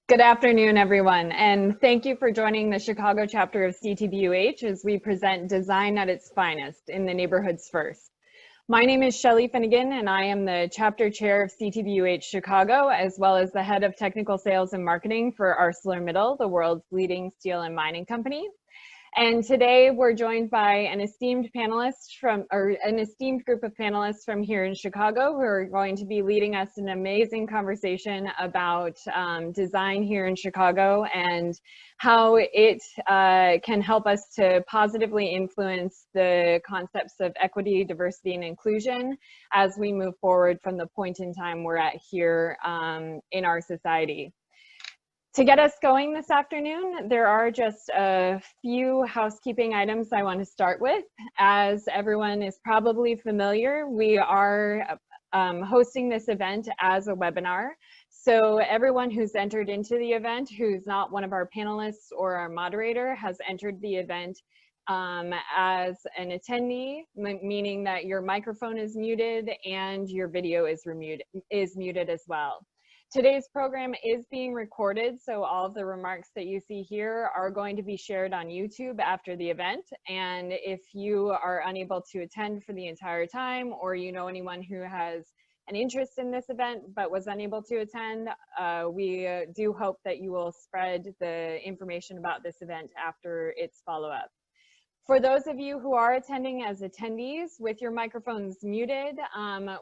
Good afternoon, everyone, and thank you for joining the Chicago chapter of CTBUH as we present Design at its Finest in the Neighborhoods First. My name is Shelley Finnegan, and I am the chapter chair of CTBUH Chicago, as well as the head of technical sales and marketing for ArcelorMittal, the world's leading steel and mining company. And today we're joined by an esteemed group of panelists from here in Chicago who are going to be leading us an amazing conversation about design here in Chicago and how it can help us to positively influence the concepts of equity, diversity, and inclusion as we move forward from the point in time we're at here in our society. To get us going this afternoon, there are just a few housekeeping items I want to start with. As everyone is probably familiar, we are hosting this event as a webinar. So everyone who's entered into the event, who's not one of our panelists or our moderator, has entered the event as an attendee, meaning that your microphone is muted and your video is muted as well. Today's program is being recorded, so all of the remarks that you see here are going to be shared on YouTube after the event. And if you are unable to attend for the entire time, or you know anyone who has an interest in this event but was unable to attend, we do hope that you will spread the information about this event after its follow-up. For those of you who are attending as attendees with your microphones muted,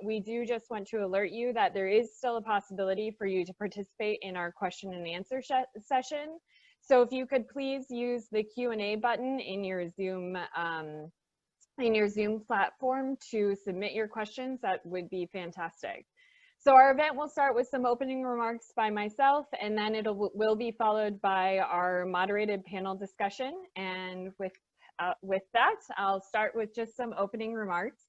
we do just want to alert you that there is still a possibility for you to participate in our question and answer session. So if you could please use the Q&A button in your Zoom platform to submit your questions, that would be fantastic. So our event will start with some opening remarks by myself, and then will be followed by our moderated panel discussion. And with that, I'll start with just some opening remarks.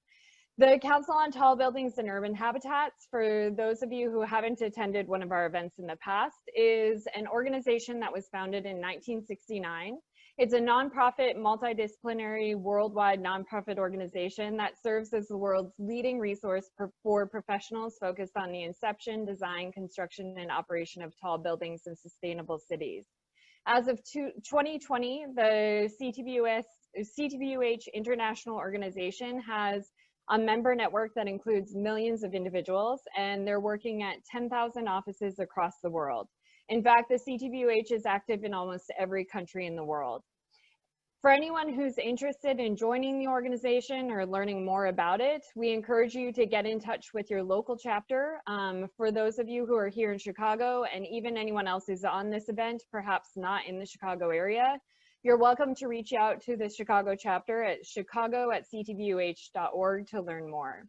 The Council on Tall Buildings and Urban Habitats, for those of you who haven't attended one of our events in the past, is an organization that was founded in 1969. It's a nonprofit, multidisciplinary, worldwide nonprofit organization that serves as the world's leading resource for professionals focused on the inception, design, construction, and operation of tall buildings and sustainable cities. As of 2020, the CTBUH International Organization has a member network that includes millions of individuals, and they're working at 10,000 offices across the world. In fact, the CTBUH is active in almost every country in the world. For anyone who's interested in joining the organization or learning more about it, we encourage you to get in touch with your local chapter. For those of you who are here in Chicago, and even anyone else who's on this event, perhaps not in the Chicago area, you're welcome to reach out to the Chicago chapter at chicago@ctbuh.org to learn more.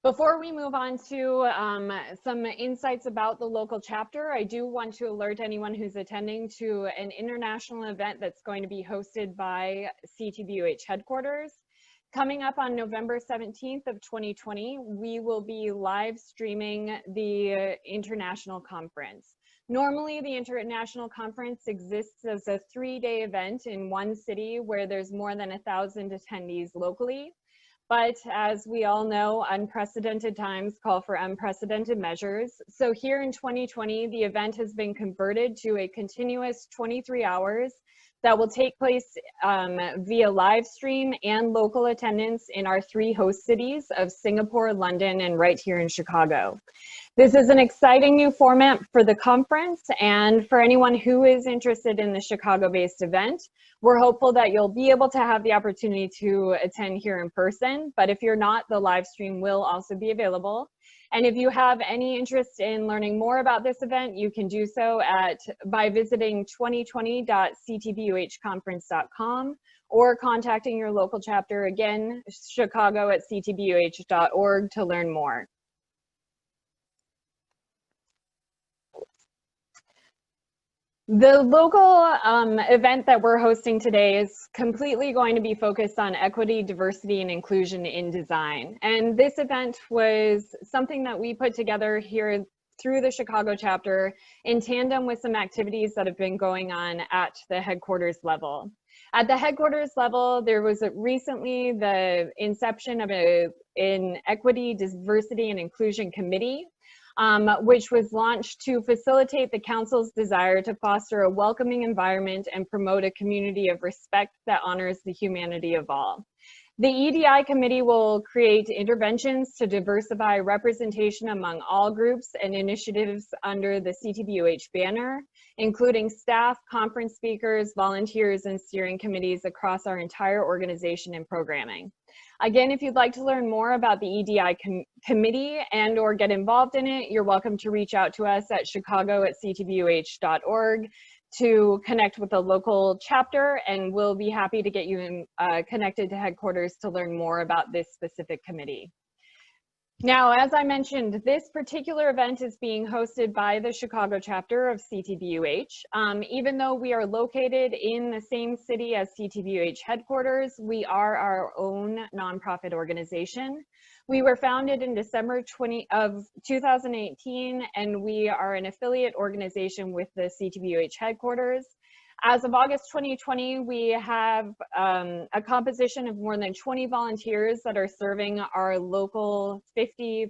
Before we move on to some insights about the local chapter, I do want to alert anyone who's attending to an international event that's going to be hosted by CTBUH headquarters. Coming up on November 17th of 2020, we will be live streaming the international conference. Normally, the international conference exists as a 3-day event in one city where there's more than 1,000 attendees locally. But as we all know, unprecedented times call for unprecedented measures. So here in 2020, the event has been converted to a continuous 23 hours that will take place via live stream and local attendance in our 3 host cities of Singapore, London, and right here in Chicago. This is an exciting new format for the conference, and for anyone who is interested in the Chicago-based event, we're hopeful that you'll be able to have the opportunity to attend here in person, but if you're not, the live stream will also be available. And if you have any interest in learning more about this event, you can do so by visiting 2020.ctbuhconference.com or contacting your local chapter, again, chicago@ctbuh.org to learn more. The local event that we're hosting today is completely going to be focused on equity, diversity, and inclusion in design. And this event was something that we put together here through the Chicago chapter in tandem with some activities that have been going on at the headquarters level. At the headquarters level, there was recently the inception of an equity, diversity, and inclusion committee. which was launched to facilitate the Council's desire to foster a welcoming environment and promote a community of respect that honors the humanity of all. The EDI committee will create interventions to diversify representation among all groups and initiatives under the CTBUH banner, including staff, conference speakers, volunteers, and steering committees across our entire organization and programming. Again, if you'd like to learn more about the EDI committee and or get involved in it, you're welcome to reach out to us at chicago@ctbuh.org to connect with a local chapter, and we'll be happy to get you connected to headquarters to learn more about this specific committee. Now, as I mentioned, this particular event is being hosted by the Chicago chapter of CTBUH. Even though we are located in the same city as CTBUH headquarters, we are our own nonprofit organization. We were founded in December 2018, and we are an affiliate organization with the CTBUH headquarters. As of August 2020, we have a composition of more than 20 volunteers that are serving our local 50+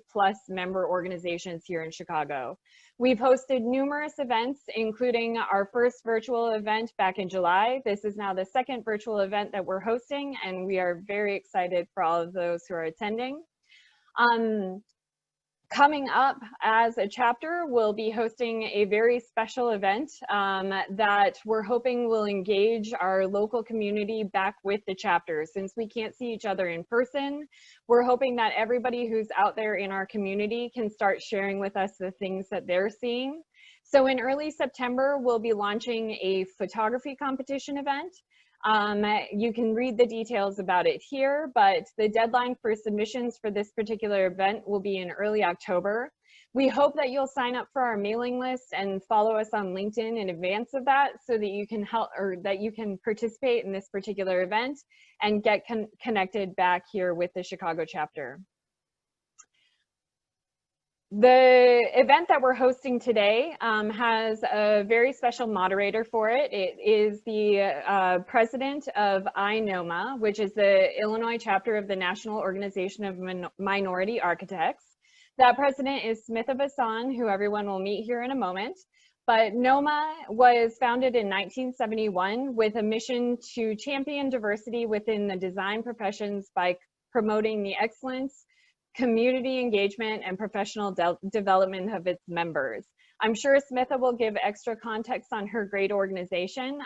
member organizations here in Chicago. We've hosted numerous events, including our first virtual event back in July. This is now the second virtual event that we're hosting, and we are very excited for all of those who are attending. Coming up as a chapter, we'll be hosting a very special event that we're hoping will engage our local community back with the chapter. Since we can't see each other in person, we're hoping that everybody who's out there in our community can start sharing with us the things that they're seeing. So in early September, we'll be launching a photography competition event. You can read the details about it here, but the deadline for submissions for this particular event will be in early October. We hope that you'll sign up for our mailing list and follow us on LinkedIn in advance of that, so that you can help, or that you can participate in this particular event and get connected back here with the Chicago chapter. The event that we're hosting today has a very special moderator for it. It is the president of INOMA, which is the Illinois chapter of the National Organization of Minority Architects. That president is Smith of Hassan, who everyone will meet here in a moment. But NOMA was founded in 1971 with a mission to champion diversity within the design professions by promoting the excellence, community engagement, and professional development of its members. I'm sure Smitha will give extra context on her great organization,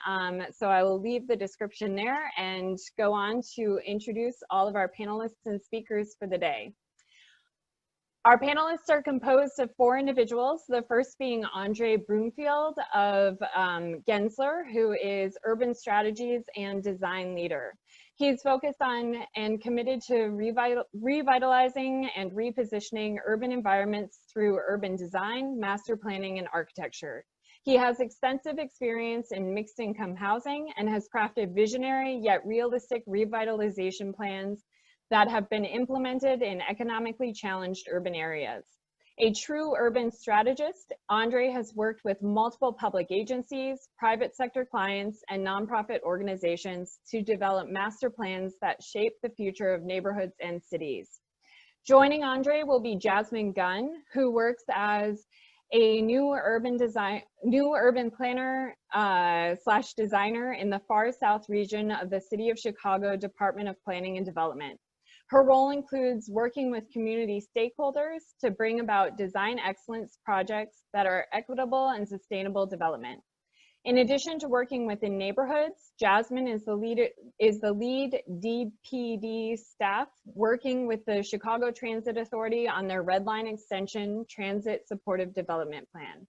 so I will leave the description there and go on to introduce all of our panelists and speakers for the day. Our panelists are composed of 4 individuals, the first being Andre Brumfield of Gensler, who is Urban Strategies and Design Leader. He's focused on and committed to revitalizing and repositioning urban environments through urban design, master planning, and architecture. He has extensive experience in mixed income housing and has crafted visionary yet realistic revitalization plans that have been implemented in economically challenged urban areas. A true urban strategist, Andre has worked with multiple public agencies, private sector clients, and nonprofit organizations to develop master plans that shape the future of neighborhoods and cities. Joining Andre will be Jasmine Gunn, who works as a new urban planner / designer in the far south region of the City of Chicago Department of Planning and Development. Her role includes working with community stakeholders to bring about design excellence projects that are equitable and sustainable development. In addition to working within neighborhoods, Jasmine is the lead DPD staff working with the Chicago Transit Authority on their Red Line Extension Transit Supportive Development Plan.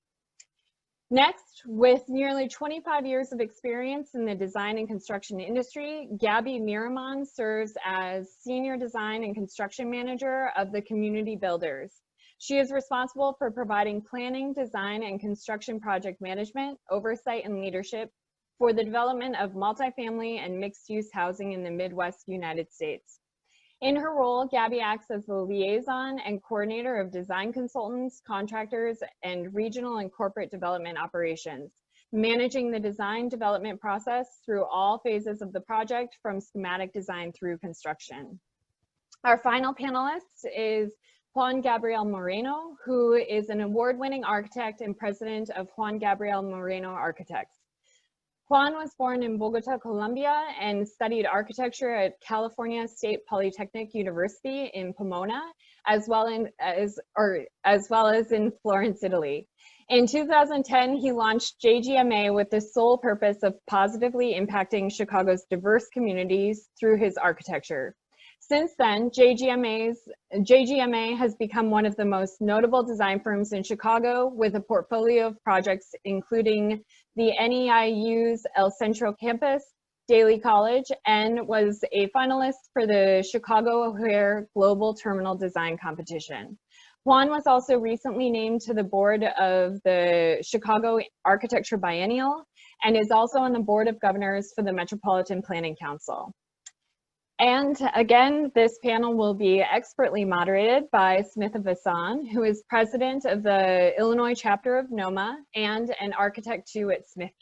Next, with nearly 25 years of experience in the design and construction industry, Gaby Miramon serves as Senior Design and Construction Manager of the Community Builders. She is responsible for providing planning, design, and construction project management, oversight, and leadership for the development of multifamily and mixed-use housing in the Midwest United States. In her role, Gaby acts as the liaison and coordinator of design consultants, contractors, and regional and corporate development operations, managing the design development process through all phases of the project, from schematic design through construction. Our final panelist is Juan Gabriel Moreno, who is an award-winning architect and president of Juan Gabriel Moreno Architects. Juan was born in Bogota, Colombia, and studied architecture at California State Polytechnic University in Pomona, as well as in Florence, Italy. In 2010, he launched JGMA with the sole purpose of positively impacting Chicago's diverse communities through his architecture. Since then, JGMA has become one of the most notable design firms in Chicago, with a portfolio of projects including the NEIU's El Centro campus, Daly College, and was a finalist for the Chicago O'Hare Global Terminal Design Competition. Juan was also recently named to the board of the Chicago Architecture Biennial and is also on the board of governors for the Metropolitan Planning Council. And again, this panel will be expertly moderated by Smitha Vasan, who is president of the Illinois chapter of NOMA and an architect too at Smith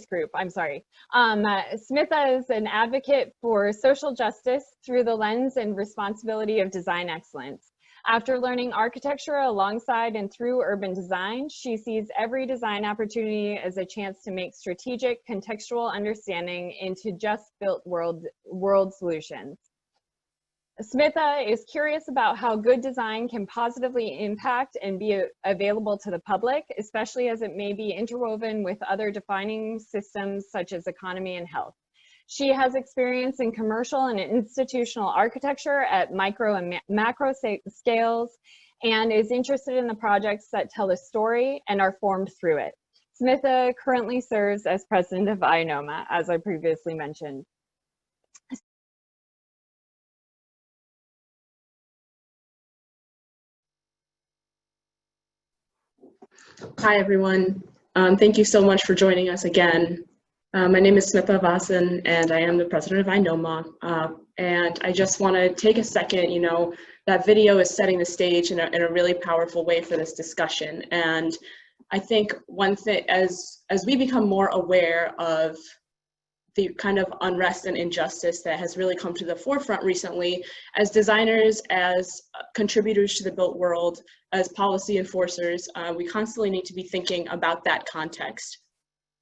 Group, I'm sorry. Smitha is an advocate for social justice through the lens and responsibility of design excellence. After learning architecture alongside and through urban design, she sees every design opportunity as a chance to make strategic, contextual understanding into just built world solutions. Smitha is curious about how good design can positively impact and be available to the public, especially as it may be interwoven with other defining systems such as economy and health. She has experience in commercial and institutional architecture at micro and macro scales and is interested in the projects that tell a story and are formed through it. Smitha currently serves as president of INOMA, as I previously mentioned. Hi, everyone. Thank you so much for joining us again. My name is Smitha Vasan, and I am the president of INOMA. And I just want to take a second, that video is setting the stage in a really powerful way for this discussion. And I think one thing, as we become more aware of the kind of unrest and injustice that has really come to the forefront recently, as designers, as contributors to the built world, as policy enforcers, we constantly need to be thinking about that context.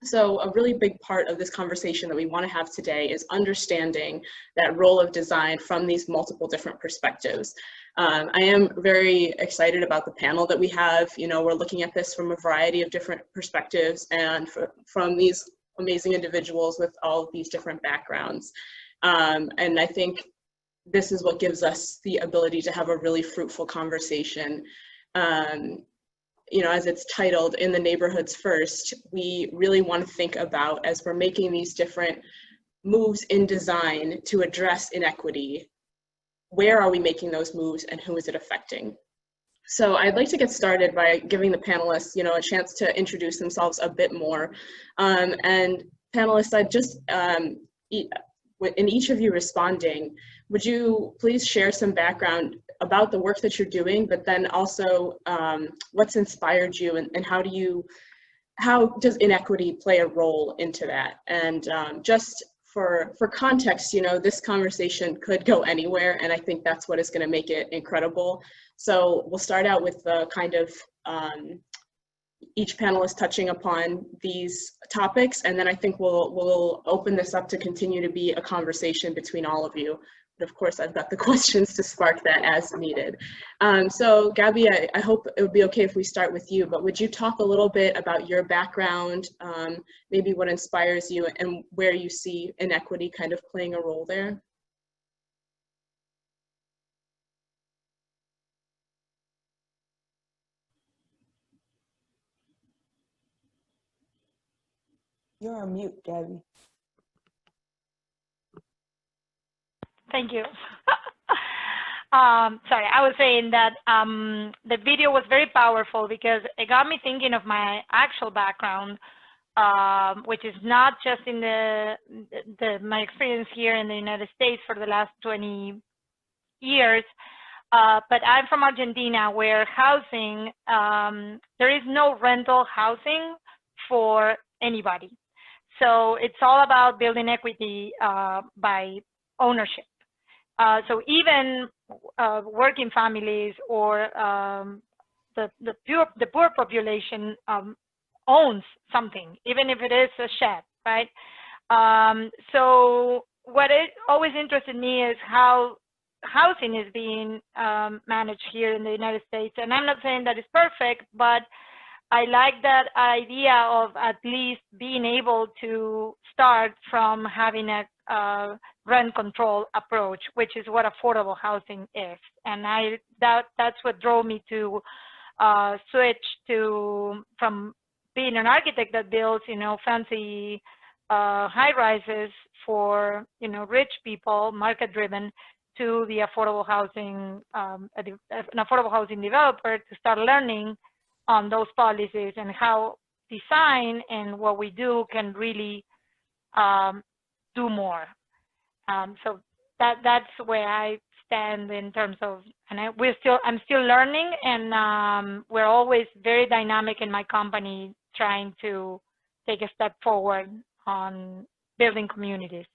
So a really big part of this conversation that we want to have today is understanding that role of design from these multiple different perspectives. I am very excited about the panel that we have. We're looking at this from a variety of different perspectives and from these amazing individuals with all of these different backgrounds. And I think this is what gives us the ability to have a really fruitful conversation. As it's titled, In the Neighborhoods First, we really want to think about, as we're making these different moves in design to address inequity, where are we making those moves and who is it affecting? So I'd like to get started by giving the panelists, a chance to introduce themselves a bit more. And panelists, I'd just, in each of you responding, would you please share some background about the work that you're doing, but then also what's inspired you and how does inequity play a role into that? And just for context, this conversation could go anywhere, and I think that's what is going to make it incredible. So we'll start out with the kind of each panelist touching upon these topics, and then I think we'll open this up to continue to be a conversation between all of you. But of course, I've got the questions to spark that as needed. So Gaby, I hope it would be okay if we start with you, but would you talk a little bit about your background, maybe what inspires you and where you see inequity kind of playing a role there? You're on mute, Gaby. Thank you. Sorry, I was saying that the video was very powerful because it got me thinking of my actual background, which is not just in my experience here in the United States for the last 20 years, but I'm from Argentina, where housing, there is no rental housing for anybody. So it's all about building equity by ownership. So even working families or the poor population owns something, even if it is a shed, right? So what it always interested me is how housing is being managed here in the United States. And I'm not saying that it's perfect, but I like that idea of at least being able to start from having a rent control approach, which is what affordable housing is. And that's what drove me to switch from being an architect that builds, fancy high rises for, rich people, market driven, to the affordable housing, an affordable housing developer, to start learning on those policies and how design and what we do can really do more. So that's where I stand in terms of, and I'm still learning, and we're always very dynamic in my company, trying to take a step forward on building communities.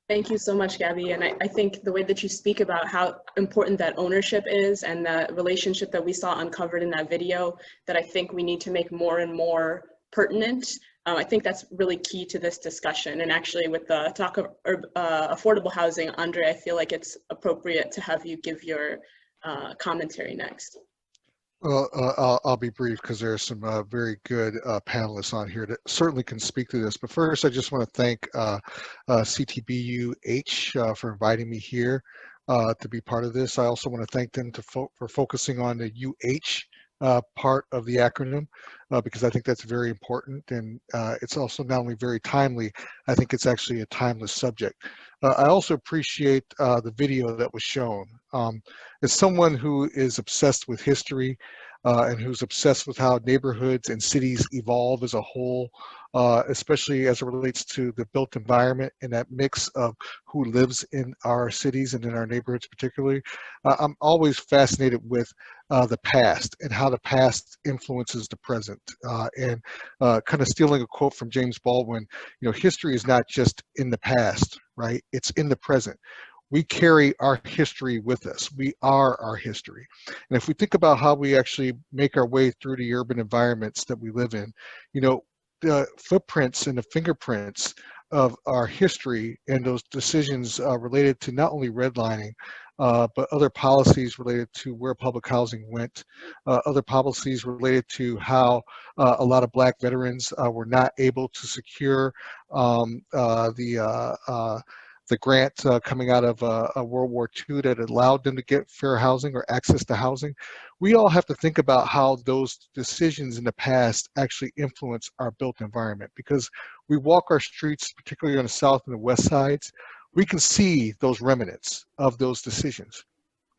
Thank you so much, Gaby. And I think the way that you speak about how important that ownership is and the relationship that we saw uncovered in that video, that I think we need to make more and more pertinent. I think that's really key to this discussion. And actually with the talk of affordable housing, Andre, I feel like it's appropriate to have you give your commentary next. Well, I'll be brief because there are some very good panelists on here that certainly can speak to this. But first, I just want to thank CTBUH for inviting me here to be part of this. I also want to thank them for focusing on the UH part of the acronym because I think that's very important, and it's also not only very timely, I think it's actually a timeless subject. I also appreciate the video that was shown. As someone who is obsessed with history and who's obsessed with how neighborhoods and cities evolve as a whole, especially as it relates to the built environment and that mix of who lives in our cities and in our neighborhoods particularly, I'm always fascinated with the past and how the past influences the present. And kind of stealing a quote from James Baldwin, history is not just in the past, right? It's in the present. We carry our history with us. We are our history. And if we think about how we actually make our way through the urban environments that we live in, the footprints and the fingerprints of our history and those decisions related to not only redlining, but other policies related to where public housing went, other policies related to how a lot of Black veterans were not able to secure the grant coming out of World War II that allowed them to get fair housing or access to housing. We all have to think about how those decisions in the past actually influence our built environment, because we walk our streets, particularly on the south and the west sides, we can see those remnants of those decisions.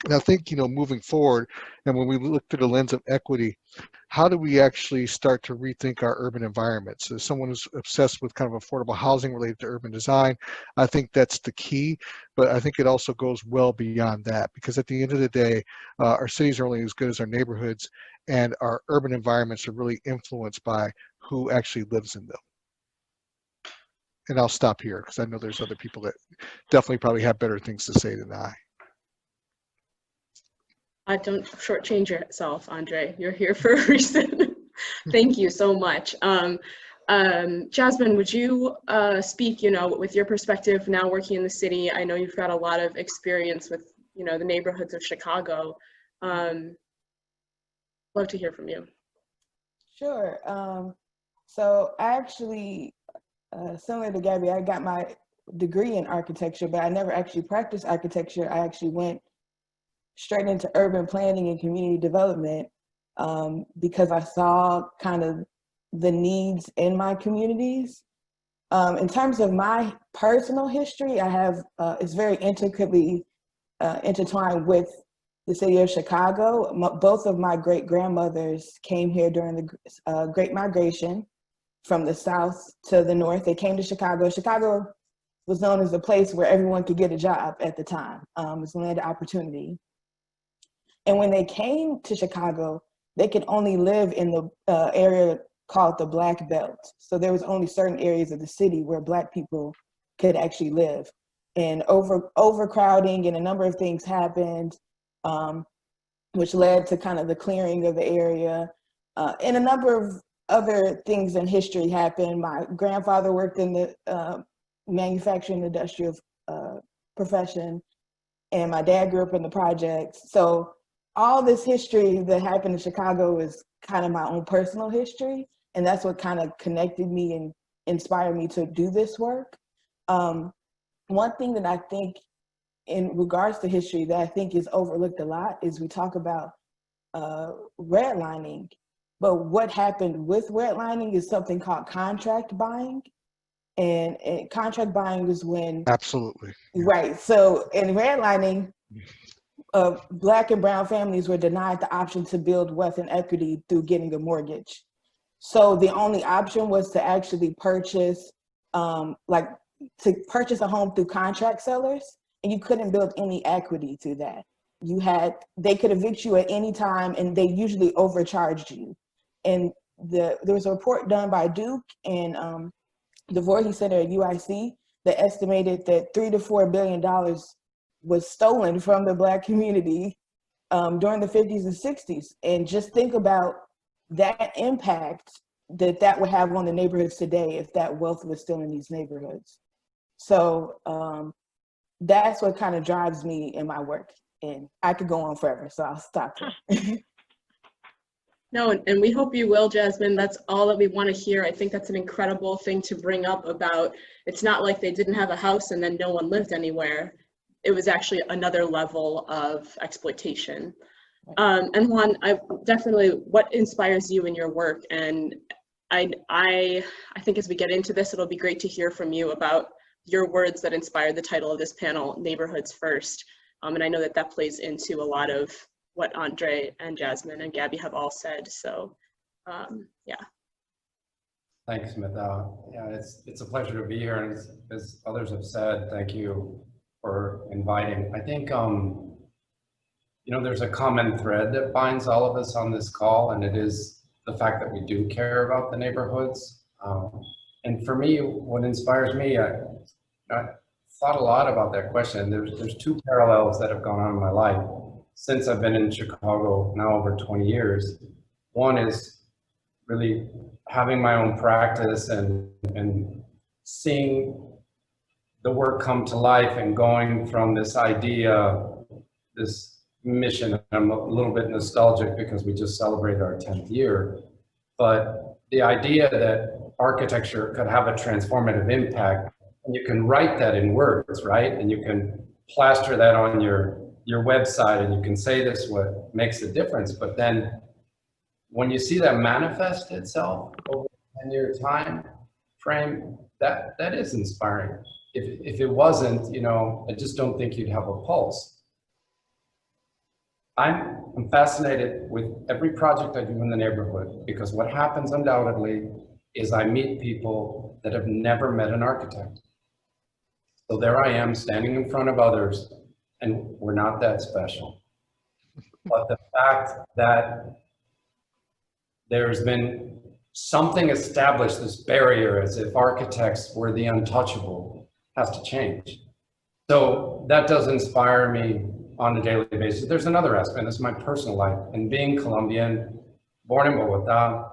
And I think, moving forward, and when we look through the lens of equity, how do we actually start to rethink our urban environments? As someone who's obsessed with kind of affordable housing related to urban design, I think that's the key, but I think it also goes well beyond that, because at the end of the day, our cities are only as good as our neighborhoods, and our urban environments are really influenced by who actually lives in them. And I'll stop here because I know there's other people that definitely probably have better things to say than I. Don't shortchange yourself, Andre. You're here for a reason. Thank you so much. Jasmine, would you speak, with your perspective now working in the city? I know you've got a lot of experience with, the neighborhoods of Chicago. Love to hear from you. Sure. So I actually, similar to Gaby, I got my degree in architecture, but I never actually practiced architecture. I actually went straight into urban planning and community development because I saw kind of the needs in my communities. In terms of my personal history, I have, it's very intricately intertwined with the city of Chicago. Both of my great-grandmothers came here during the Great Migration from the south to the north. They came to Chicago. Chicago was known as a place where everyone could get a job at the time. It was a land of opportunity. And when they came to Chicago, they could only live in the area called the Black Belt. So there was only certain areas of the city where Black people could actually live. and overcrowding and a number of things happened, which led to kind of the clearing of the area. And a number of other things in history happened. My grandfather worked in the manufacturing industrial profession, and my dad grew up in the projects. So all this history that happened in Chicago is kind of my own personal history, and that's what kind of connected me and inspired me to do this work. One thing that I think in regards to history that I think is overlooked a lot is we talk about redlining, but what happened with redlining is something called contract buying. And contract buying is when— Absolutely. Right. So in redlining, Black and brown families were denied the option to build wealth and equity through getting a mortgage. So the only option was to actually purchase, purchase a home through contract sellers, and you couldn't build any equity through that. They could evict you at any time, and they usually overcharged you. And there was a report done by Duke and the Voorhees Center at UIC that estimated that $3 to $4 billion was stolen from the Black community during the 50s and 60s. And just think about that impact that would have on the neighborhoods today if that wealth was still in these neighborhoods. So that's what kind of drives me in my work. And I could go on forever, so I'll stop there. No, and we hope you will, Jasmine. That's all that we want to hear. I think that's an incredible thing to bring up about, it's not like they didn't have a house and then no one lived anywhere. It was actually another level of exploitation. And Juan, what inspires you in your work? And I think as we get into this, it'll be great to hear from you about your words that inspired the title of this panel, Neighborhoods First. And I know that plays into a lot of what Andre and Jasmine and Gabby have all said. So, yeah. Thanks, Smith. Yeah, it's a pleasure to be here. And as others have said, thank you for inviting. I think, there's a common thread that binds all of us on this call, and it is the fact that we do care about the neighborhoods. And for me, what inspires me, I thought a lot about that question. There's two parallels that have gone on in my life since I've been in Chicago now over 20 years. One is really having my own practice and seeing the work come to life and going from this idea, this mission. I'm a little bit nostalgic because we just celebrated our 10th year, but the idea that architecture could have a transformative impact, and you can write that in words, right? And you can plaster that on your website, and you can say this what makes a difference. But then when you see that manifest itself over a 10-year time frame, that is inspiring. If it wasn't, I just don't think you'd have a pulse. I'm fascinated with every project I do in the neighborhood, because what happens undoubtedly is I meet people that have never met an architect. So there I am standing in front of others, and we're not that special. But the fact that there's been something established, this barrier, as if architects were the untouchable, has to change. So that does inspire me on a daily basis. There's another aspect, this is my personal life, and being Colombian, born in Bogota,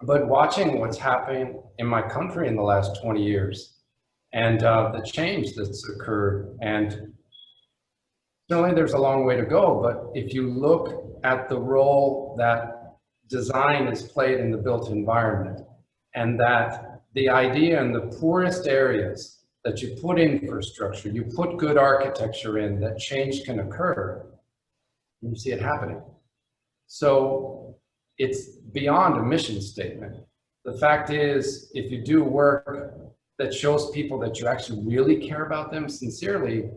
but watching what's happening in my country in the last 20 years and the change that's occurred. And certainly there's a long way to go, but if you look at the role that design has played in the built environment, and that the idea in the poorest areas that you put infrastructure, you put good architecture in, that change can occur, and you see it happening. So it's beyond a mission statement. The fact is, if you do work that shows people that you actually really care about them sincerely,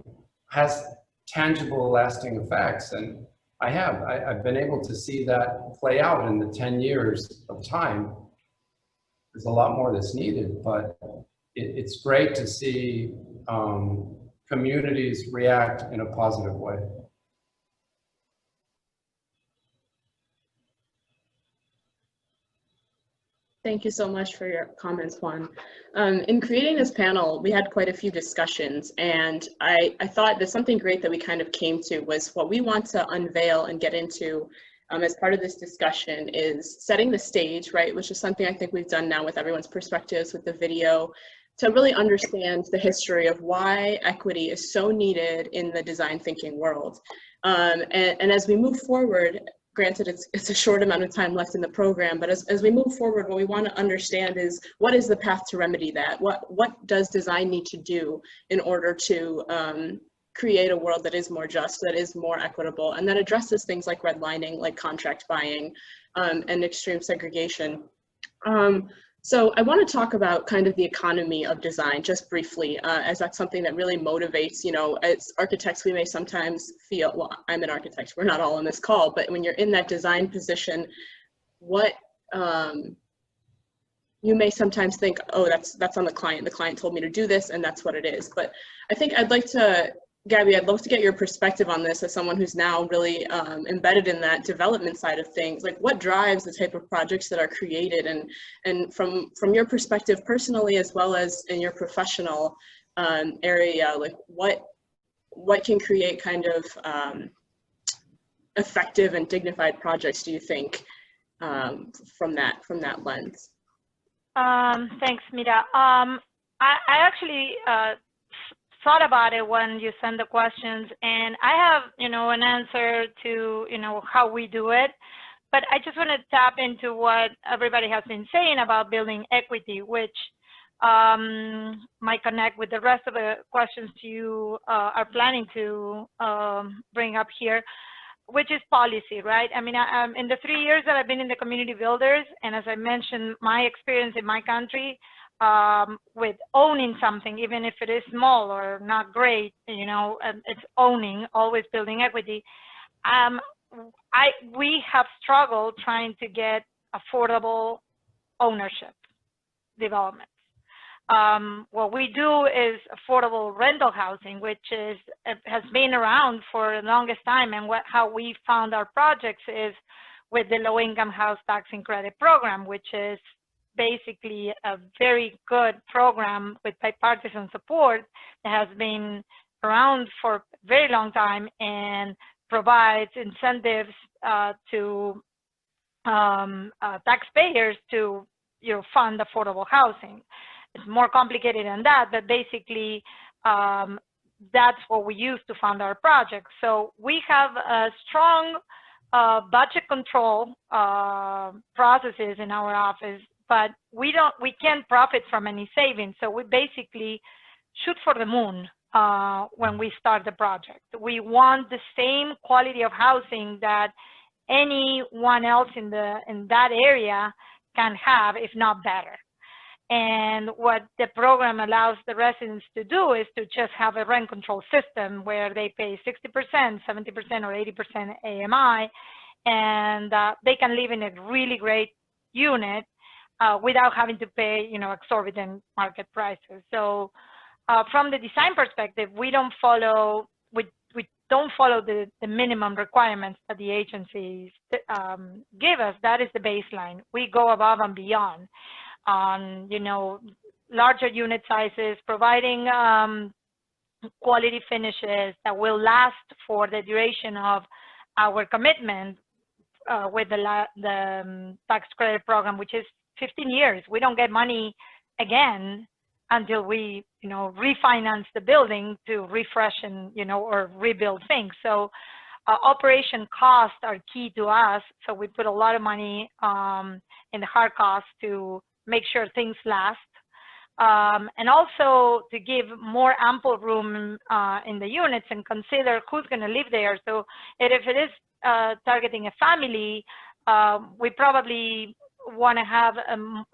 has tangible, lasting effects. And I've been able to see that play out in the 10 years of time. There's a lot more that's needed, but it's great to see communities react in a positive way. Thank you so much for your comments, Juan. In creating this panel, we had quite a few discussions, and I thought that something great that we kind of came to was what we want to unveil and get into as part of this discussion is setting the stage, right, which is something I think we've done now with everyone's perspectives with the video, to really understand the history of why equity is so needed in the design thinking world. And as we move forward, granted it's a short amount of time left in the program, but as we move forward, what we want to understand is what is the path to remedy that? What does design need to do in order to create a world that is more just, that is more equitable, and that addresses things like redlining, like contract buying, and extreme segregation. So I want to talk about kind of the economy of design just briefly, as that's something that really motivates, you know, as architects, we may sometimes feel, well, I'm an architect, we're not all on this call, but when you're in that design position, what you may sometimes think, oh, that's on the client told me to do this and that's what it is. But I think I'd like to, Gaby, I'd love to get your perspective on this as someone who's now really embedded in that development side of things. Like, what drives the type of projects that are created, and from your perspective personally as well as in your professional area, like what can create kind of effective and dignified projects, do you think, from that lens? Thanks, Mira. I actually thought about it when you send the questions, and I have, you know, an answer to, you know, how we do it, but I just want to tap into what everybody has been saying about building equity, which might connect with the rest of the questions you are planning to bring up here, which is policy, right? I mean, in the 3 years that I've been in the community builders, and as I mentioned, my experience in my country, with owning something, even if it is small or not great, you know, it's owning, always building equity. We have struggled trying to get affordable ownership developments. What we do is affordable rental housing, which has been around for the longest time, and how we found our projects is with the low-income house tax and credit program, which is basically a very good program with bipartisan support that has been around for a very long time and provides incentives to taxpayers to, you know, fund affordable housing. It's more complicated than that, but basically that's what we use to fund our projects. So we have a strong budget control processes in our office, but we can't profit from any savings. So we basically shoot for the moon when we start the project. We want the same quality of housing that anyone else in that area can have, if not better. And what the program allows the residents to do is to just have a rent control system where they pay 60%, 70%, or 80% AMI, and they can live in a really great unit without having to pay, you know, exorbitant market prices. So from the design perspective, we don't follow the minimum requirements that the agencies give us. That is the baseline. We go above and beyond on, you know, larger unit sizes, providing quality finishes that will last for the duration of our commitment with the tax credit program, which is 15 years. We don't get money again until we, you know, refinance the building to refresh and, you know, or rebuild things. So operation costs are key to us. So we put a lot of money in the hard costs to make sure things last. And also to give more ample room in the units and consider who's going to live there. So if it is targeting a family, we probably want to have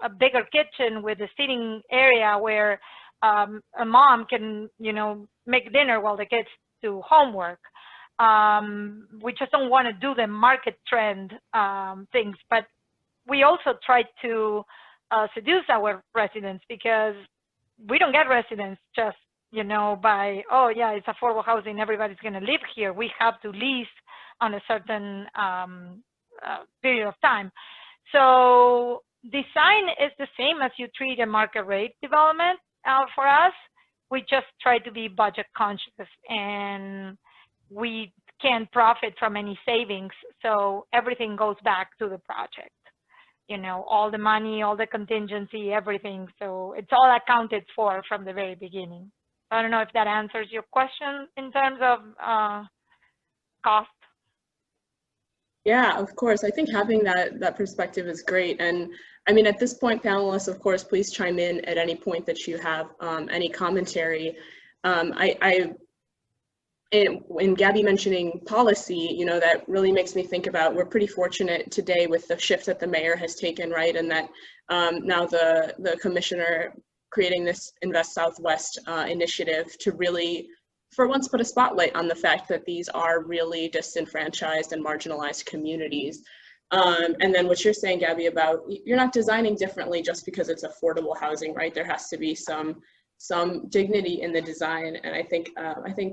a bigger kitchen with a seating area where a mom can, you know, make dinner while the kids do homework. We just don't want to do the market trend things, but we also try to seduce our residents, because we don't get residents just, you know, by, oh yeah, it's affordable housing, everybody's going to live here. We have to lease on a certain period of time. So design is the same as you treat a market rate development. For us, we just try to be budget conscious, and we can't profit from any savings, so everything goes back to the project. You know, all the money, all the contingency, everything. So it's all accounted for from the very beginning. I don't know if that answers your question in terms of cost. Yeah, of course. I think having that perspective is great. And I mean, at this point, panelists, of course, please chime in at any point that you have any commentary. In Gaby mentioning policy, you know, that really makes me think about, we're pretty fortunate today with the shift that the mayor has taken, right? And that now the commissioner creating this Invest Southwest initiative to really, for once, put a spotlight on the fact that these are really disenfranchised and marginalized communities. And then what you're saying, Gaby, about you're not designing differently just because it's affordable housing, right? There has to be some dignity in the design, and I think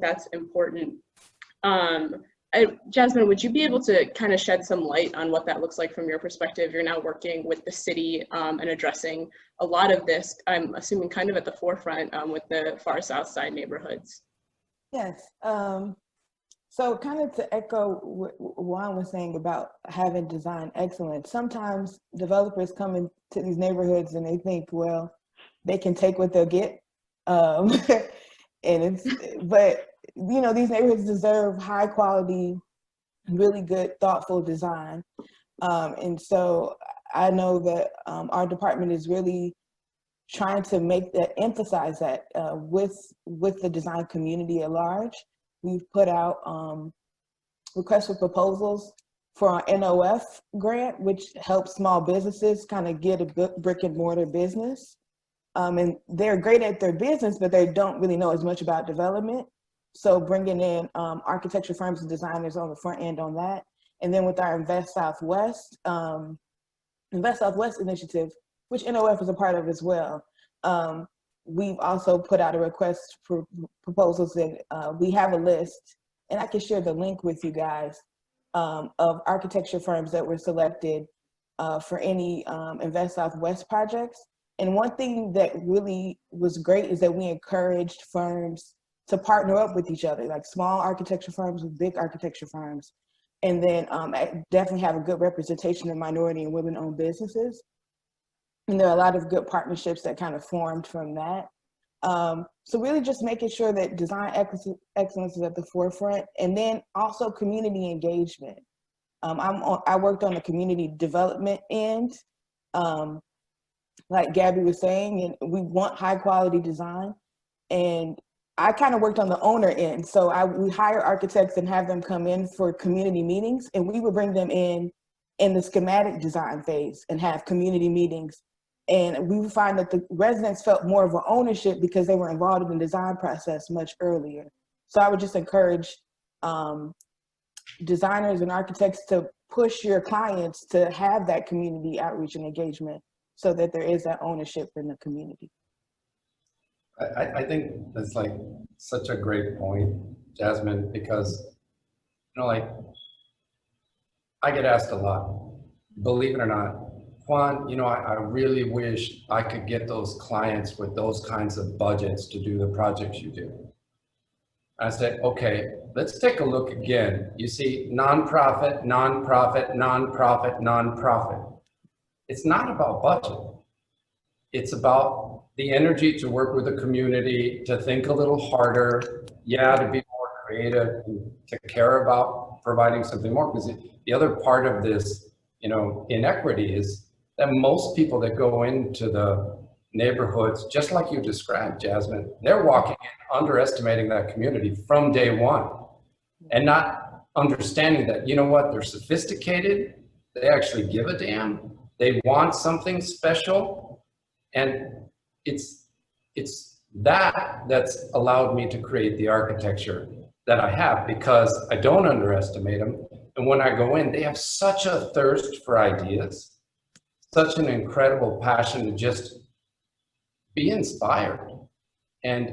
that's important. Jasmine, would you be able to kind of shed some light on what that looks like from your perspective? You're now working with the city and addressing a lot of this, I'm assuming kind of at the forefront with the far south side neighborhoods. Yes. So kind of to echo what Juan was saying about having design excellence, sometimes developers come into these neighborhoods and they think, well, they can take what they'll get. But you know, these neighborhoods deserve high quality, really good, thoughtful design. And so I know that our department is really trying to emphasize that with the design community at large. We've put out requests for proposals for our NOF grant, which helps small businesses kind of get a brick and mortar business. And they're great at their business, but they don't really know as much about development. So bringing in architecture firms and designers on the front end on that. And then with our Invest Southwest initiative, which NOF is a part of as well, we've also put out a request for proposals, and we have a list, and I can share the link with you guys, of architecture firms that were selected for any Invest Southwest projects. And one thing that really was great is that we encouraged firms to partner up with each other, like small architecture firms with big architecture firms, and then definitely have a good representation of minority and women-owned businesses. And there are a lot of good partnerships that kind of formed from that. So really just making sure that design excellence is at the forefront, and then also community engagement. I worked on the community development end, like Gaby was saying, and we want high quality design. And I kind of worked on the owner end. So we hire architects and have them come in for community meetings, and we would bring them in the schematic design phase and have community meetings. And we would find that the residents felt more of an ownership because they were involved in the design process much earlier. So I would just encourage designers and architects to push your clients to have that community outreach and engagement so that there is that ownership in the community. I think that's like such a great point, Jasmine, because, you know, like, I get asked a lot, believe it or not, Juan, you know, I really wish I could get those clients with those kinds of budgets to do the projects you do. I said, okay, let's take a look again. You see, nonprofit, nonprofit, nonprofit, nonprofit. It's not about budget. It's about the energy to work with the community, to think a little harder, yeah, to be more creative, to care about providing something more. Because the other part of this, you know, inequity is that most people that go into the neighborhoods, just like you described, Jasmine, they're walking in underestimating that community from day one and not understanding that, you know what, they're sophisticated, they actually give a damn, they want something special, and it's that's allowed me to create the architecture that I have, because I don't underestimate them. And when I go in, they have such a thirst for ideas, such an incredible passion to just be inspired. And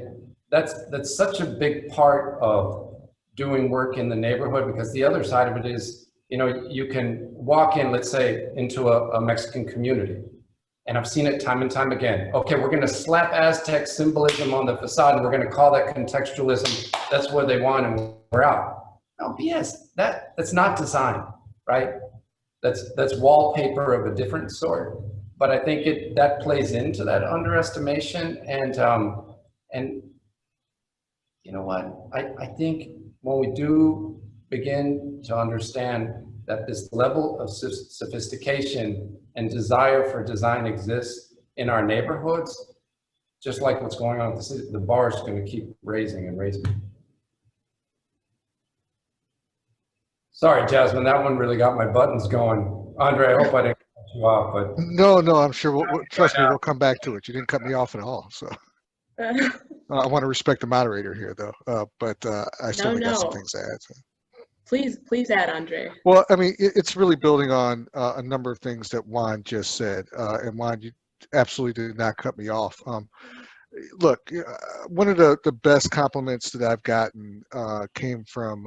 that's such a big part of doing work in the neighborhood, because the other side of it is, you know, you can walk in, let's say, into a Mexican community, And I've seen it time and time again. Okay, we're gonna slap Aztec symbolism on the facade and we're gonna call that contextualism. That's what they want and we're out. No, BS, that's not design, right? That's wallpaper of a different sort. But I think that plays into that underestimation and you know what, I think when we do begin to understand that this level of sophistication and desire for design exists in our neighborhoods, just like what's going on with the city, the bar is going to keep raising and raising. Sorry, Jasmine, that one really got my buttons going. Andre, I hope I didn't cut you off, but No, I'm sure. Trust me, we'll come back to it. You didn't cut me off at all, so. I want to respect the moderator here, though, but I certainly got some things to add. So. Please add, Andre. Well, I mean, it's really building on a number of things that Juan just said. And Juan, you absolutely did not cut me off. Look, one of the best compliments that I've gotten came from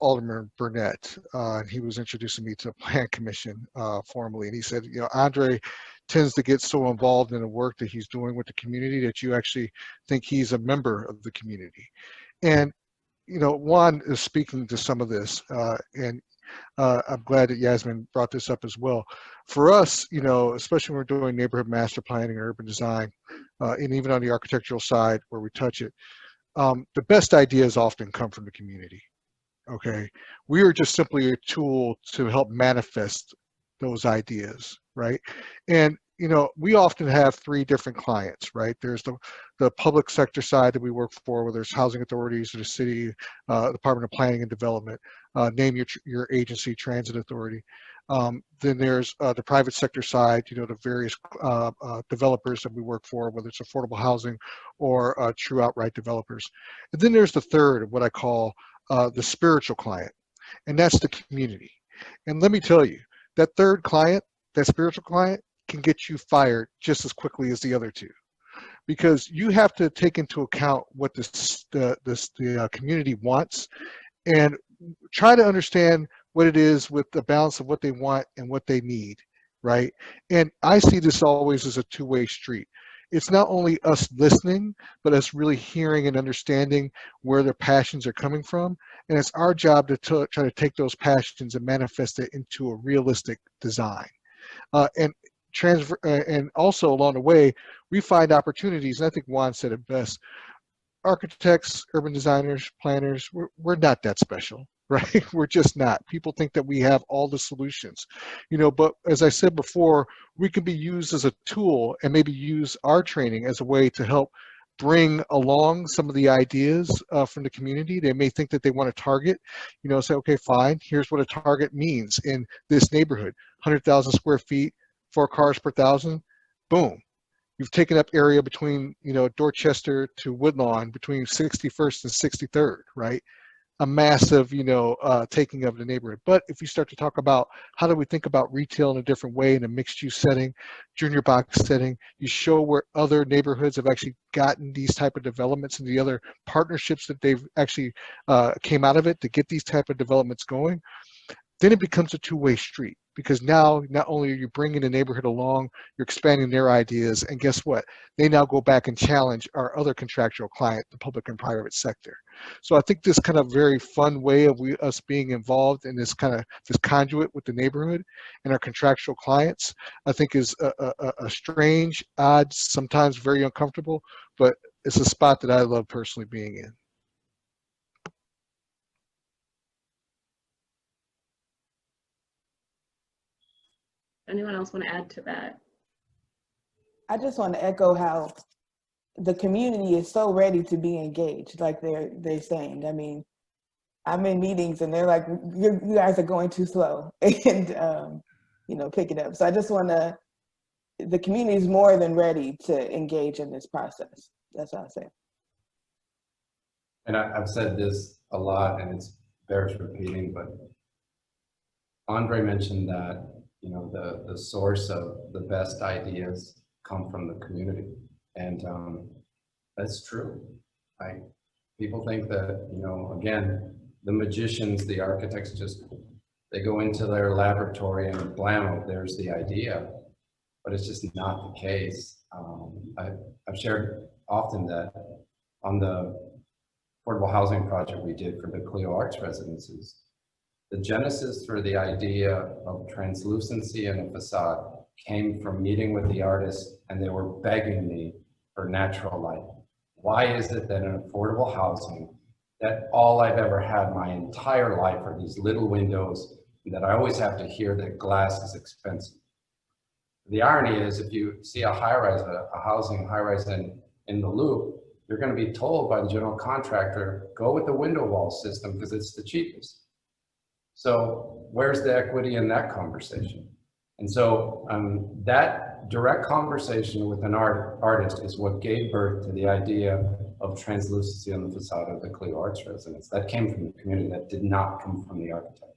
Alderman Burnett. And he was introducing me to the Plan Commission formally. And he said, Andre tends to get so involved in the work that he's doing with the community that you actually think he's a member of the community. And Juan is speaking to some of this, and I'm glad that Jasmine brought this up as well. For us, especially when we're doing neighborhood master planning and urban design, and even on the architectural side where we touch it, the best ideas often come from the community, okay? We are just simply a tool to help manifest those ideas, right? And we often have three different clients, right? There's the public sector side that we work for, whether it's housing authorities or the city, Department of Planning and Development, name your agency, transit authority. Then there's the private sector side, the various developers that we work for, whether it's affordable housing or true outright developers. And then there's the third, what I call the spiritual client, and that's the community. And let me tell you, that third client, that spiritual client, can get you fired just as quickly as the other two, because you have to take into account what the community wants and try to understand what it is with the balance of what they want and what they need, right? And I see this always as a two-way street. It's not only us listening, but us really hearing and understanding where their passions are coming from. And it's our job to try to take those passions and manifest it into a realistic design. And also along the way, we find opportunities, and I think Juan said it best. Architects, urban designers, planners, we're not that special, right? We're just not. People think that we have all the solutions, but as I said before, we can be used as a tool and maybe use our training as a way to help bring along some of the ideas from the community. They may think that they want to target, say, okay, fine, here's what a target means in this neighborhood, 100,000 square feet, 4 cars per thousand, boom. You've taken up area between, Dorchester to Woodlawn, between 61st and 63rd, right? A massive, taking of the neighborhood. But if you start to talk about how do we think about retail in a different way, in a mixed use setting, junior box setting, you show where other neighborhoods have actually gotten these type of developments and the other partnerships that they've actually came out of it to get these type of developments going, then it becomes a two-way street. Because now, not only are you bringing the neighborhood along, you're expanding their ideas, and guess what? They now go back and challenge our other contractual client, the public and private sector. So I think this kind of very fun way of us being involved in this conduit with the neighborhood and our contractual clients, I think is a strange, odd, sometimes very uncomfortable, but it's a spot that I love personally being in. Anyone else want to add to that? I just want to echo how the community is so ready to be engaged, like they're saying. I mean, I'm in meetings and they're like, you guys are going too slow, and pick it up. So I just want to, the community is more than ready to engage in this process. That's what I say. And I've said this a lot, and it bears repeating, but Andre mentioned that the source of the best ideas come from the community, and that's true. People think that again, the magicians, the architects, they go into their laboratory and blam, there's the idea. but it's just not the case. I've shared often that on the affordable housing project we did for the Clio Arts residences, the genesis for the idea of translucency in a facade came from meeting with the artists, and they were begging me for natural light. Why is it that in affordable housing, that all I've ever had my entire life are these little windows, and that I always have to hear that glass is expensive? The irony is, if you see a high-rise, a housing high-rise in the Loop, you're going to be told by the general contractor, go with the window wall system because it's the cheapest. So where's the equity in that conversation? And so that direct conversation with an artist is what gave birth to the idea of translucency on the facade of the Clio Arts residence. That came from the community, that did not come from the architect.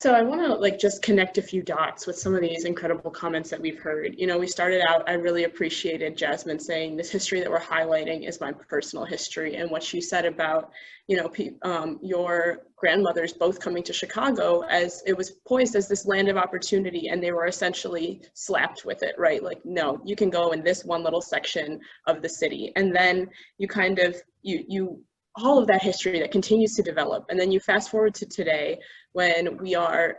So I want to just connect a few dots with some of these incredible comments that we've heard. You know, we started out, I really appreciated Jasmine saying this history that we're highlighting is my personal history, and what she said about, you know, your grandmothers both coming to Chicago as it was poised as this land of opportunity, and they were essentially slapped with it, right? Like, no, you can go in this one little section of the city. And then you kind of, all of that history that continues to develop. And then you fast forward to today when we are,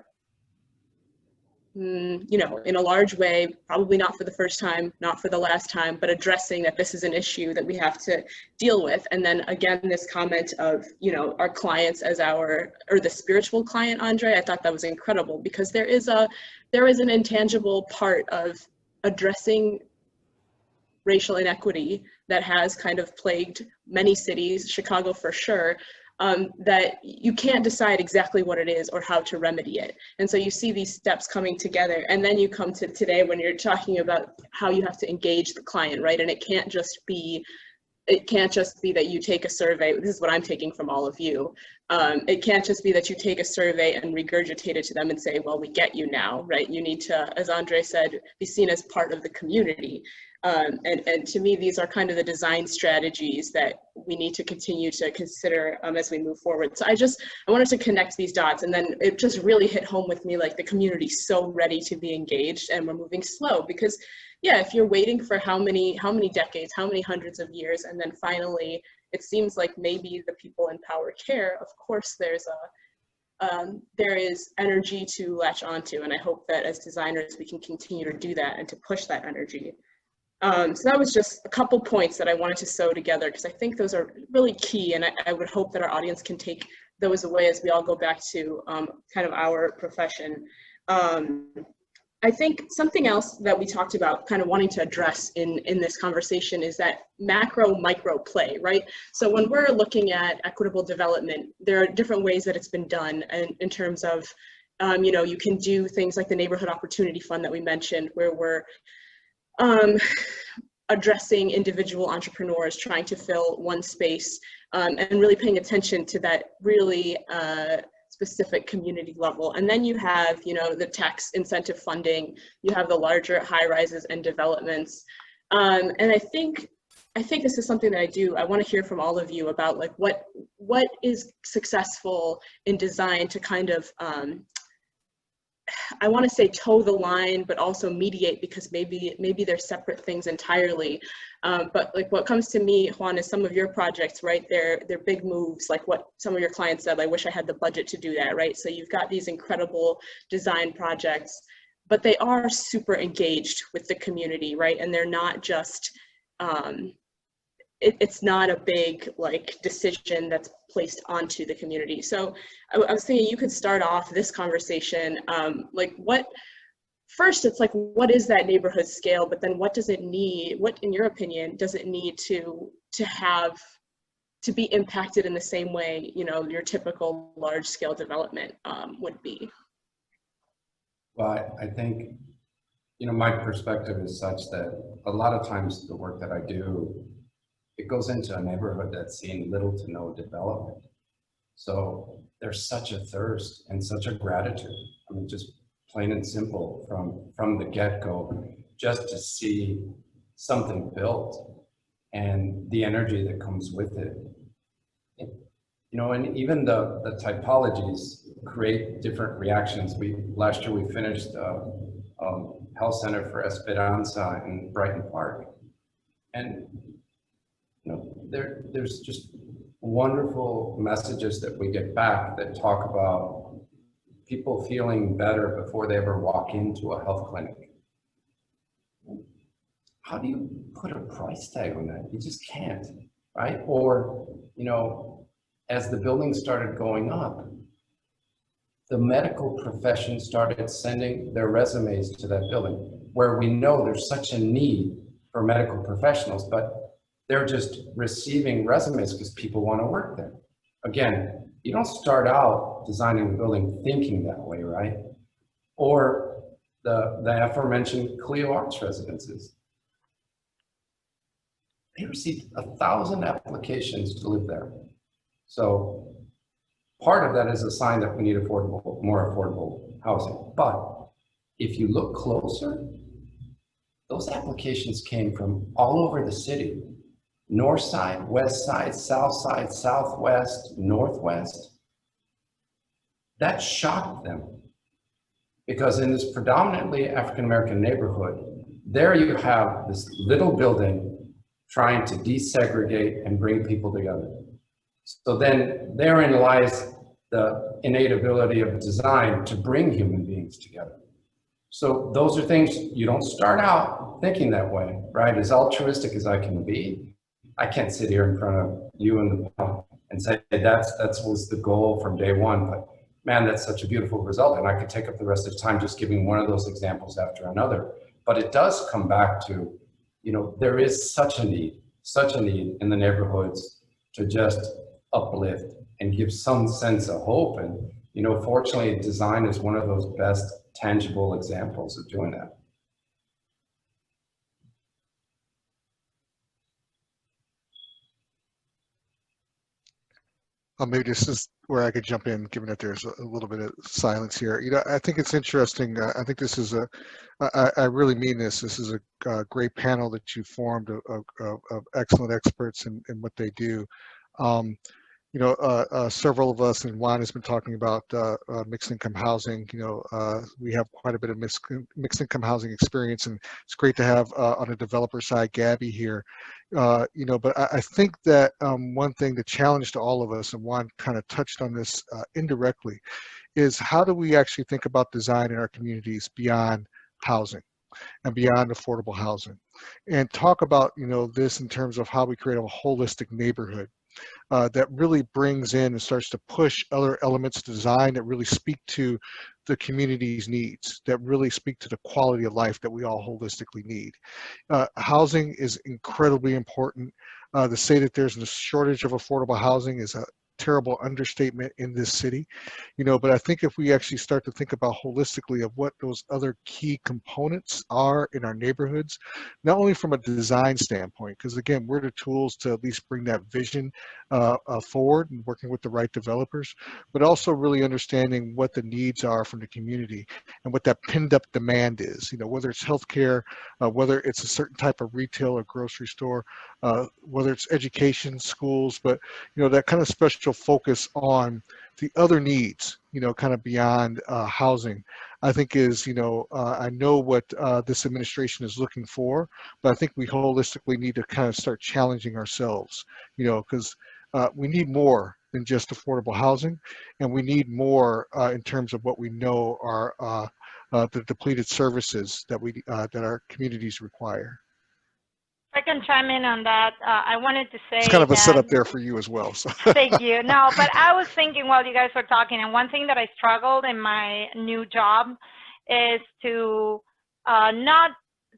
you know, in a large way, probably not for the first time, not for the last time, but addressing that this is an issue that we have to deal with. And then again, this comment of, you know, our clients as or the spiritual client, Andre, I thought that was incredible, because there is an intangible part of addressing racial inequity that has kind of plagued many cities, Chicago for sure, that you can't decide exactly what it is or how to remedy it. And so you see these steps coming together, and then you come to today when you're talking about how you have to engage the client, right? And it can't just be that you take a survey. This is what I'm taking from all of you. It can't just be that you take a survey and regurgitate it to them and say, well, we get you now, right? You need to, as Andre said, be seen as part of the community. And to me, these are kind of the design strategies that we need to continue to consider as we move forward. So I wanted to connect these dots, and then it just really hit home with me, like the community's so ready to be engaged, and we're moving slow because, yeah, if you're waiting for how many decades, how many hundreds of years, and then finally it seems like maybe the people in power care, of course there is energy to latch onto, and I hope that as designers we can continue to do that and to push that energy. So that was just a couple points that I wanted to sew together, because I think those are really key, and I would hope that our audience can take those away as we all go back to kind of our profession. I think something else that we talked about kind of wanting to address in this conversation is that macro micro play, right? So when we're looking at equitable development, there are different ways that it's been done in terms of, you know, you can do things like the Neighborhood Opportunity Fund that we mentioned, where we're addressing individual entrepreneurs trying to fill one space, and really paying attention to that really specific community level. And then you have, you know, the tax incentive funding, you have the larger high rises and developments. And I think this is something that I want to hear from all of you about, like what is successful in design to kind of, I want to say toe the line, but also mediate, because maybe they're separate things entirely. But like what comes to me, Juan, is some of your projects, right? They're big moves, like what some of your clients said, I wish I had the budget to do that, right? So you've got these incredible design projects, but they are super engaged with the community, right? And they're not just, it's not a big like decision that's placed onto the community. So I was thinking you could start off this conversation, like first it's like, what is that neighborhood scale, but then what does it need, what in your opinion does it need to be impacted in the same way, you know, your typical large scale development would be? Well, I think, you know, my perspective is such that a lot of times the work that I do, it goes into a neighborhood that's seen little to no development. So there's such a thirst and such a gratitude. I mean, just plain and simple from the get-go, just to see something built and the energy that comes with it. You know, and even the typologies create different reactions. Last year we finished health center for Esperanza in Brighton Park. And you know, there's just wonderful messages that we get back that talk about people feeling better before they ever walk into a health clinic. How do you put a price tag on that? You just can't, right? Or, you know, as the building started going up, the medical profession started sending their resumes to that building, where we know there's such a need for medical professionals, but they're just receiving resumes because people want to work there. Again, you don't start out designing the building thinking that way, right? Or the aforementioned Clio Arts residences. They received 1,000 applications to live there. So part of that is a sign that we need more affordable housing. But if you look closer, those applications came from all over the city. North side, west side, south side, southwest, northwest. That shocked them. Because in this predominantly African-American neighborhood, there you have this little building trying to desegregate and bring people together. So then therein lies the innate ability of design to bring human beings together. So those are things you don't start out thinking that way, right? As altruistic as I can be, I can't sit here in front of you and say that was the goal from day one, but man, that's such a beautiful result. And I could take up the rest of the time just giving one of those examples after another. But it does come back to, you know, there is such a need in the neighborhoods to just uplift and give some sense of hope. And, you know, fortunately, design is one of those best tangible examples of doing that. Maybe this is where I could jump in, given that there's a little bit of silence here. You know, I think it's interesting. I think this is I really mean this. This is a great panel that you formed of excellent experts in what they do. You know, several of us, and Juan has been talking about mixed income housing. You know, we have quite a bit of mixed income housing experience, and it's great to have on the developer side, Gaby here. You know, but I think that one thing, the challenge to all of us, and Juan kind of touched on this indirectly, is how do we actually think about design in our communities beyond housing and beyond affordable housing, and talk about, you know, this in terms of how we create a holistic neighborhood. That really brings in and starts to push other elements of design that really speak to the community's needs, that really speak to the quality of life that we all holistically need. Housing is incredibly important. To say that there's a shortage of affordable housing is a terrible understatement in this city, you know, but I think if we actually start to think about holistically of what those other key components are in our neighborhoods, not only from a design standpoint, because again, we're the tools to at least bring that vision forward and working with the right developers, but also really understanding what the needs are from the community and what that pinned up demand is, you know, whether it's healthcare, whether it's a certain type of retail or grocery store, whether it's education, schools, but, you know, that kind of special focus on the other needs, you know, kind of beyond housing, I think is, you know, I know what this administration is looking for, but I think we holistically need to kind of start challenging ourselves, you know, because we need more than just affordable housing, and we need more in terms of what we know are the depleted services that that our communities require. I can chime in on that. I wanted to say it's kind of a that, setup there for you as well. So. Thank you. No, but I was thinking while you guys were talking, and one thing that I struggled in my new job is to not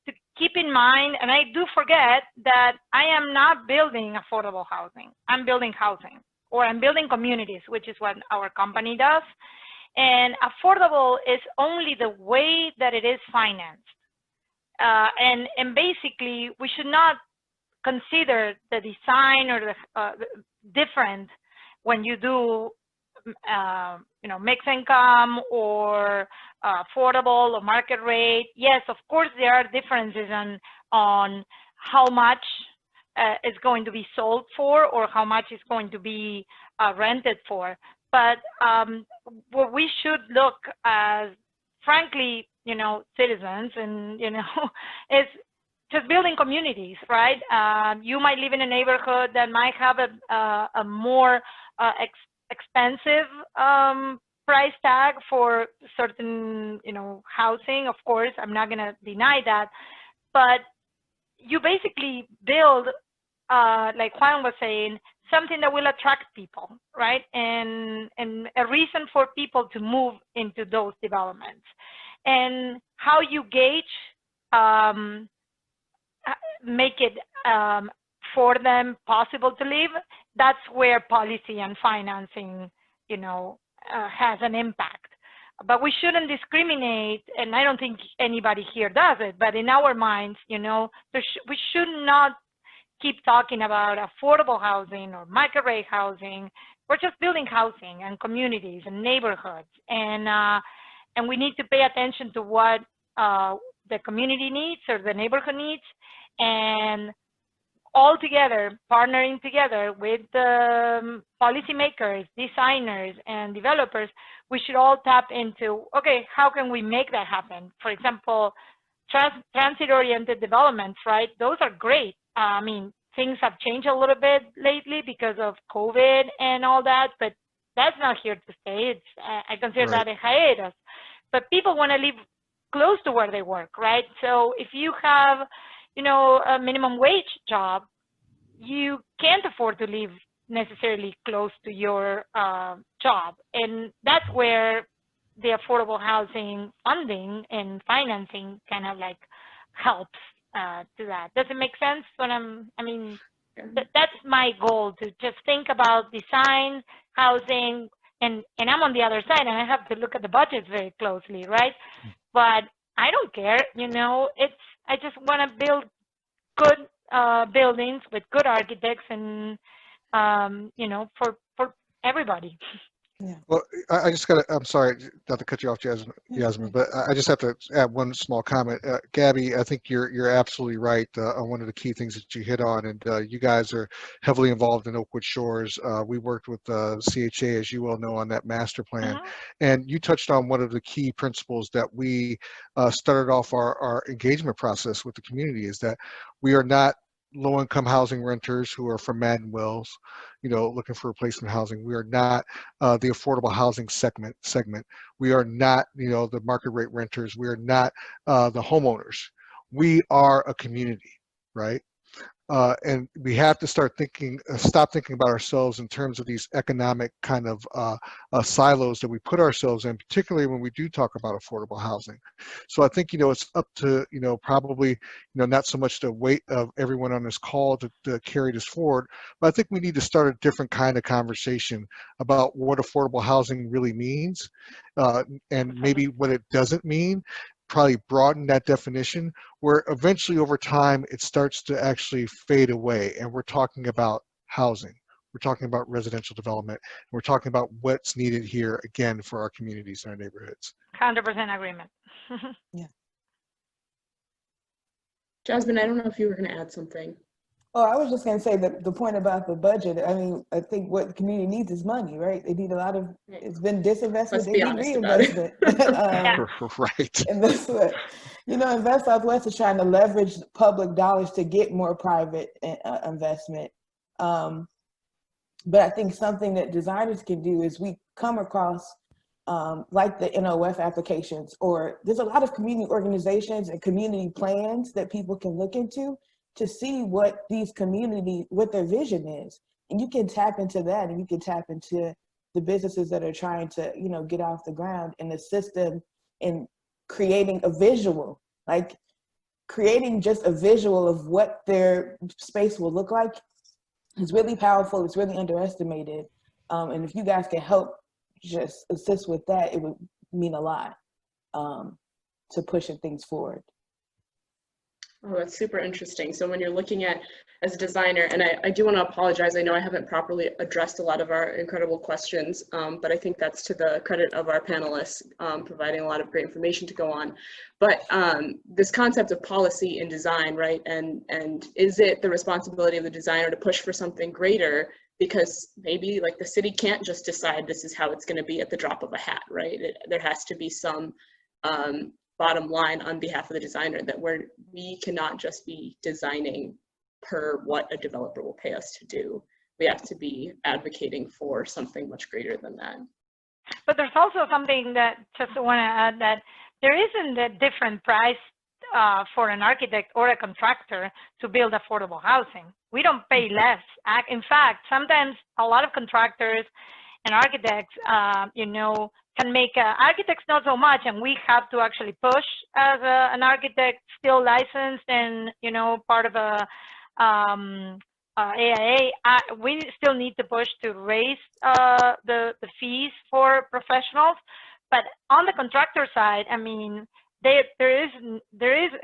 to keep in mind, and I do forget that I am not building affordable housing. I'm building housing, or I'm building communities, which is what our company does. And affordable is only the way that it is financed. And basically, we should not consider the design or the different when you do, you know, mixed income or affordable or market rate. Yes, of course, there are differences on how much is going to be sold for or how much is going to be rented for. But what we should look as, frankly, you know, citizens, and, you know, is just building communities, right? You might live in a neighborhood that might have a more expensive price tag for certain, you know, housing. Of course, I'm not going to deny that, but you basically build, like Juan was saying, something that will attract people, right? And a reason for people to move into those developments. And how you gauge, make it for them possible to live, that's where policy and financing, you know, has an impact. But we shouldn't discriminate, and I don't think anybody here does it, but in our minds, you know, we should not keep talking about affordable housing or market rate housing. We're just building housing and communities and neighborhoods, and we need to pay attention to what the community needs or the neighborhood needs, and all together, partnering together with the policymakers, designers, and developers, we should all tap into, okay, how can we make that happen? For example, transit-oriented developments, right? Those are great. I mean, things have changed a little bit lately because of COVID and all that, but that's not here to stay. It's, I consider that a hiatus. But people want to live close to where they work, right? So if you have, you know, a minimum wage job, you can't afford to live necessarily close to your job. And that's where the affordable housing funding and financing kind of like helps to that. Does it make sense when I mean, that's my goal, to just think about design, housing, and I'm on the other side and I have to look at the budgets very closely, right? But I don't care, you know, I just want to build good buildings with good architects and, you know, for everybody. Yeah. Well, I just got to, I'm sorry not to cut you off, Jasmine, but I just have to add one small comment. Gaby, I think you're absolutely right on one of the key things that you hit on, and you guys are heavily involved in Oakwood Shores. We worked with CHA, as you well know, on that master plan, and you touched on one of the key principles that we started off our engagement process with the community, is that we are not low-income housing renters who are from Madden Wells, you know, looking for replacement housing. We are not the affordable housing segment. We are not, you know, the market rate renters. We are not the homeowners. We are a community, right? And we have to start thinking, stop thinking about ourselves in terms of these economic kind of silos that we put ourselves in, particularly when we do talk about affordable housing. So I think, you know, it's up to, you know, probably, you know, not so much the weight of everyone on this call to carry this forward, but I think we need to start a different kind of conversation about what affordable housing really means, and maybe what it doesn't mean. Probably broaden that definition, where eventually over time it starts to actually fade away, and we're talking about housing, we're talking about residential development, and we're talking about what's needed here again for our communities and our neighborhoods. 100% agreement. Yeah. Jasmine, I don't know if you were going to add something. Oh, I was just going to say that the point about the budget, I mean, I think what the community needs is money, right? They need a lot of, it's been disinvestment, Let's they be need honest about reinvestment. Right. And that's what, you know, Invest Southwest is trying to leverage public dollars to get more private investment. But I think something that designers can do is we come across like the NOF applications, or there's a lot of community organizations and community plans that people can look into to see what these communities, what their vision is. And you can tap into that, and you can tap into the businesses that are trying to, you know, get off the ground and assist them in creating a visual, like creating just a visual of what their space will look like is really powerful. It's really underestimated. And if you guys can help just assist with that, it would mean a lot to pushing things forward. Oh, that's super interesting. So when you're looking at, as a designer, and I do want to apologize, I know I haven't properly addressed a lot of our incredible questions, but I think that's to the credit of our panelists, providing a lot of great information to go on. But this concept of policy in design, right? And is it the responsibility of the designer to push for something greater? Because maybe like the city can't just decide this is how it's going to be at the drop of a hat, right? There has to be some bottom line on behalf of the designer that we cannot just be designing per what a developer will pay us to do. We have to be advocating for something much greater than that. But there's also something that just want to add, that there isn't a different price for an architect or a contractor to build affordable housing. We don't pay less. In fact, sometimes a lot of contractors and architects, you know, can make architects not so much, and we have to actually push as an architect still licensed and, you know, part of a AIA. We still need to push to raise the fees for professionals. But on the contractor side, I mean, there is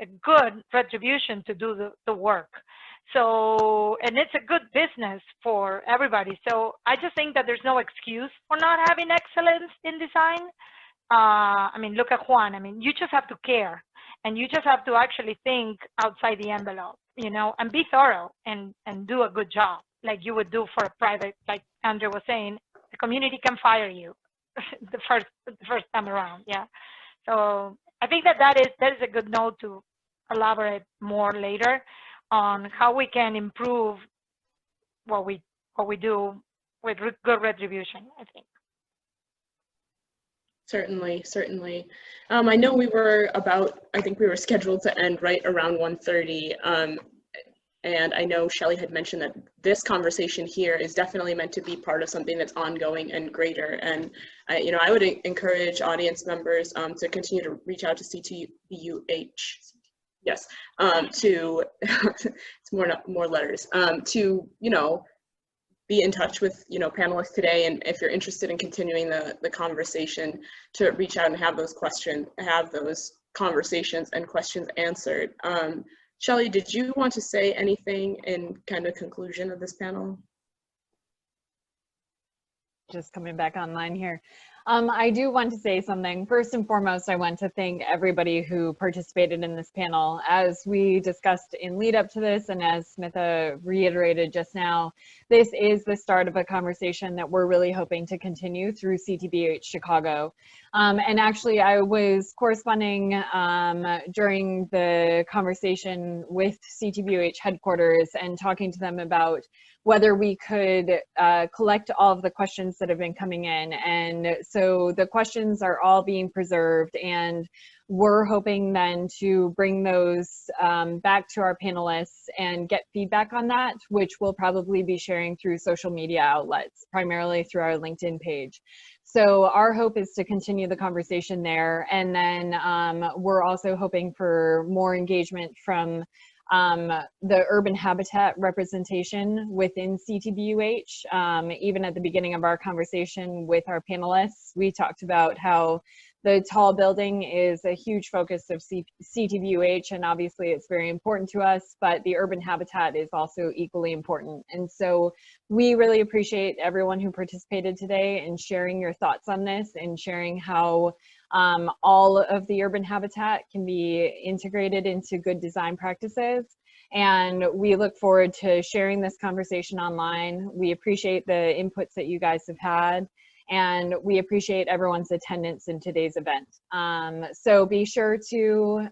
a good retribution to do the work. So, and it's a good business for everybody. So I just think that there's no excuse for not having excellence in design. I mean, look at Juan. I mean, you just have to care, and you just have to actually think outside the envelope, you know, and be thorough and do a good job, like you would do for a private, like Andrew was saying, the community can fire you the first time around. Yeah. So I think that is a good note to elaborate more later on how we can improve what we do with good retribution, I think. Certainly, certainly. I know I think we were scheduled to end right around 1:30. And I know Shelley had mentioned that this conversation here is definitely meant to be part of something that's ongoing and greater. And you know, I would encourage audience members to continue to reach out to CTBUH. Yes, to it's more letters, to, you know, be in touch with, you know, panelists today, and if you're interested in continuing the conversation, to reach out and have those conversations and questions answered. Shelley, did you want to say anything in kind of conclusion of this panel? Just coming back online here. I do want to say something. First and foremost, I want to thank everybody who participated in this panel. As we discussed in lead up to this, and as Smitha reiterated just now, this is the start of a conversation that we're really hoping to continue through CTBUH Chicago. And actually, I was corresponding during the conversation with CTBUH headquarters and talking to them about whether we could collect all of the questions that have been coming in. And so the questions are all being preserved, and we're hoping then to bring those back to our panelists and get feedback on that, which we'll probably be sharing through social media outlets, primarily through our LinkedIn page. So our hope is to continue the conversation there. And then we're also hoping for more engagement from the urban habitat representation within CTBUH. Even at the beginning of our conversation with our panelists, we talked about how the tall building is a huge focus of CTBUH, and obviously it's very important to us, but the urban habitat is also equally important. And so we really appreciate everyone who participated today and sharing your thoughts on this and sharing how all of the urban habitat can be integrated into good design practices. And we look forward to sharing this conversation online. We appreciate the inputs that you guys have had, and we appreciate everyone's attendance in today's event. So be sure to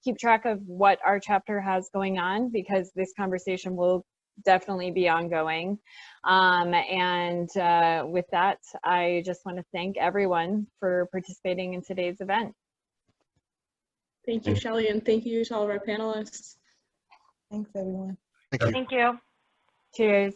keep track of what our chapter has going on, because this conversation will definitely be ongoing. With that, I just want to thank everyone for participating in today's event. Thank you, Shelley, and thank you to all of our panelists. Thanks, everyone. Thank you. Thank you. Cheers.